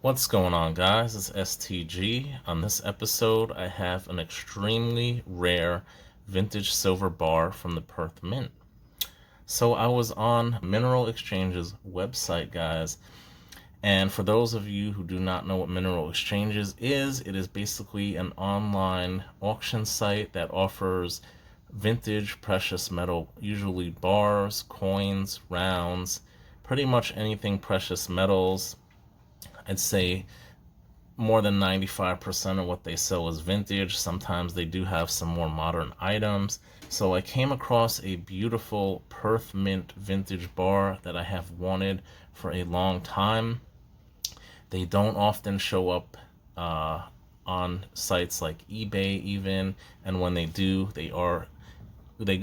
What's going on, guys? It's STG. On this episode, I have an extremely rare vintage silver bar from the Perth Mint. So I was on Mineral Exchange's website, guys, and for those of you who do not know what Mineral Exchanges is, it is basically an online auction site that offers vintage precious metal, usually bars, coins, rounds, pretty much anything precious metals. I'd say more than 95% of what they sell is vintage. Sometimes they do have some more modern items. So I came across a beautiful Perth Mint vintage bar that I have wanted for a long time. They don't often show up on sites like eBay even, and when they do, they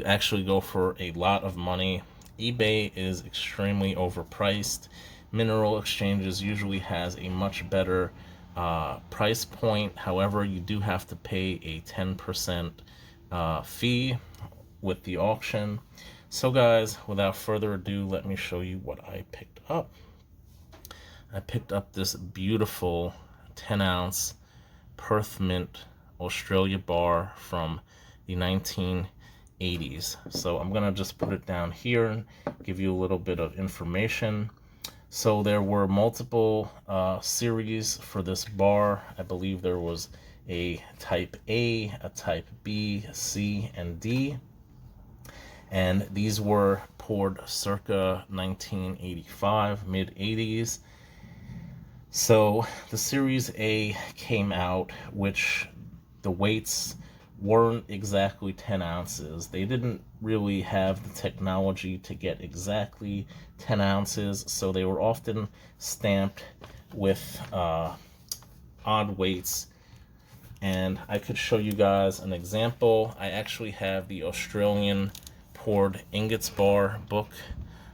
actually go for a lot of money. eBay is extremely overpriced. Mineral Exchanges usually has a much better price point. However, you do have to pay a 10% fee with the auction. So guys, without further ado, let me show you what I picked up. I picked up this beautiful 10-ounce Perth Mint Australia bar from the 1980s. So I'm gonna just put it down here and give you a little bit of information. So there were multiple series for this bar. I believe there was a type A, a type B, C, and D. And these were poured circa 1985, mid-80s. So the Series A came out, which the weights weren't exactly 10 ounces. They didn't really have the technology to get exactly 10 ounces, so they were often stamped with odd weights. And I could show you guys an example. I actually have the Australian poured ingots bar book,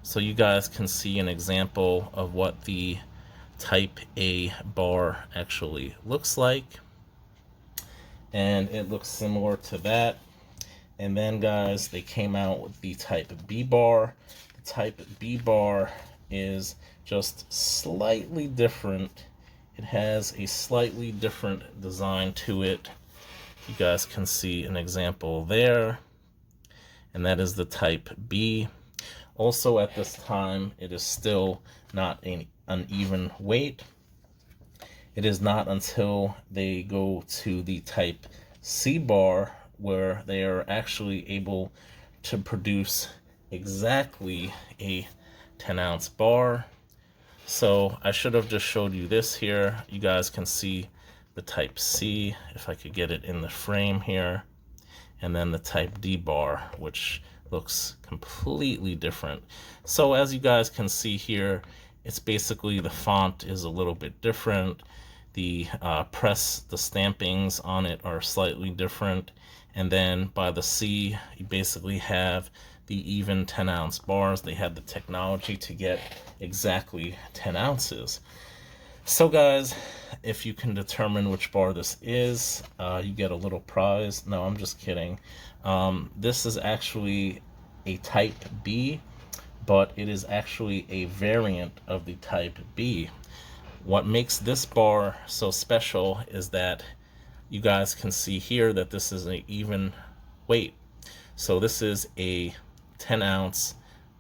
so you guys can see an example of what the type A bar actually looks like. And it looks similar to that. And then guys, they came out with the type B bar. The type B bar is just slightly different. It has a slightly different design to it. You guys can see an example there, and that is the type B. Also at this time, it is still not an even weight. It is not until they go to the type C bar where they are actually able to produce exactly a 10-ounce bar. So I should have just showed you this here. You guys can see the type C, if I could get it in the frame here, and then the type D bar, which looks completely different. So as you guys can see here, it's basically the font is a little bit different. The the stampings on it are slightly different. And then by the C, you basically have the even 10-ounce bars. They had the technology to get exactly 10 ounces. So guys, if you can determine which bar this is, you get a little prize. No, I'm just kidding. This is actually a type B, but it is actually a variant of the type B. What makes this bar so special is that you guys can see here that this is an even weight. So this is a 10-ounce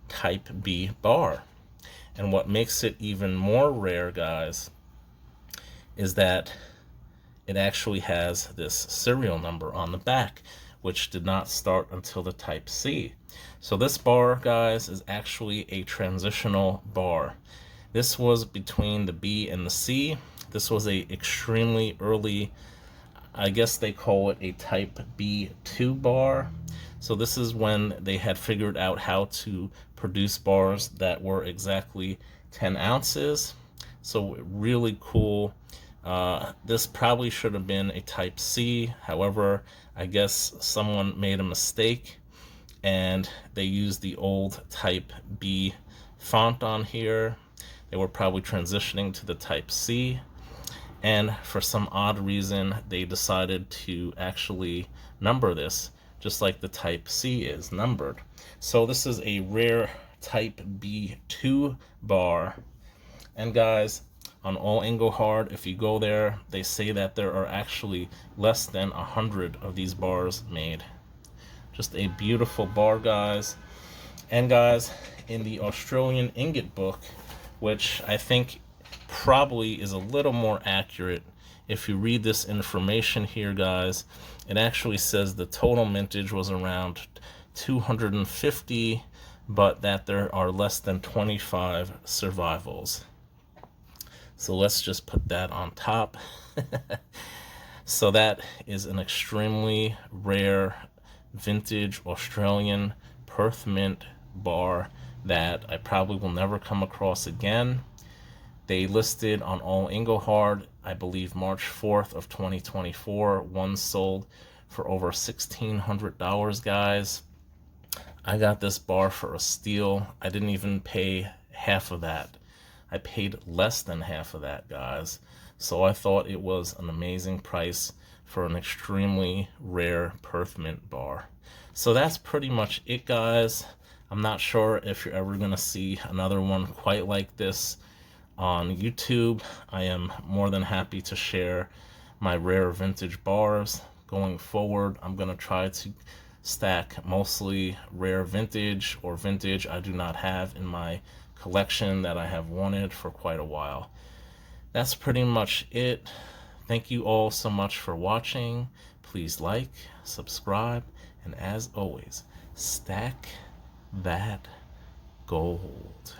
type B bar. And what makes it even more rare, guys, is that it actually has this serial number on the back, which did not start until the type C. So this bar, guys, is actually a transitional bar. This was between the B and the C. This was a extremely early, I guess they call it a type B2 bar. So this is when they had figured out how to produce bars that were exactly 10 ounces. So really cool. This probably should have been a type C. However, I guess someone made a mistake and they used the old type B font on here. They were probably transitioning to the type C, and for some odd reason they decided to actually number this just like the type C is numbered. So this is a rare type B2 bar. And guys, on All Engelhard. If you go there, they say that there are actually less than 100 of these bars made. Just a beautiful bar, guys. And guys, in the Australian ingot book, which I think probably is a little more accurate, if you read this information here, guys, it actually says the total mintage was around 250, but that there are less than 25 survivals. So let's just put that on top. So that is an extremely rare vintage Australian Perth Mint bar that I probably will never come across again. They listed on All Engelhard, I believe March 4th of 2024. One sold for over $1,600, guys. I got this bar for a steal. I didn't even pay half of that. I paid less than half of that, guys. So I thought it was an amazing price for an extremely rare Perth Mint bar. So that's pretty much it, guys. I'm not sure if you're ever going to see another one quite like this on YouTube. I am more than happy to share my rare vintage bars. Going forward, I'm going to try to stack mostly rare vintage or vintage I do not have in my collection that I have wanted for quite a while. That's pretty much it. Thank you all so much for watching. Please like, subscribe, and as always, stack that gold.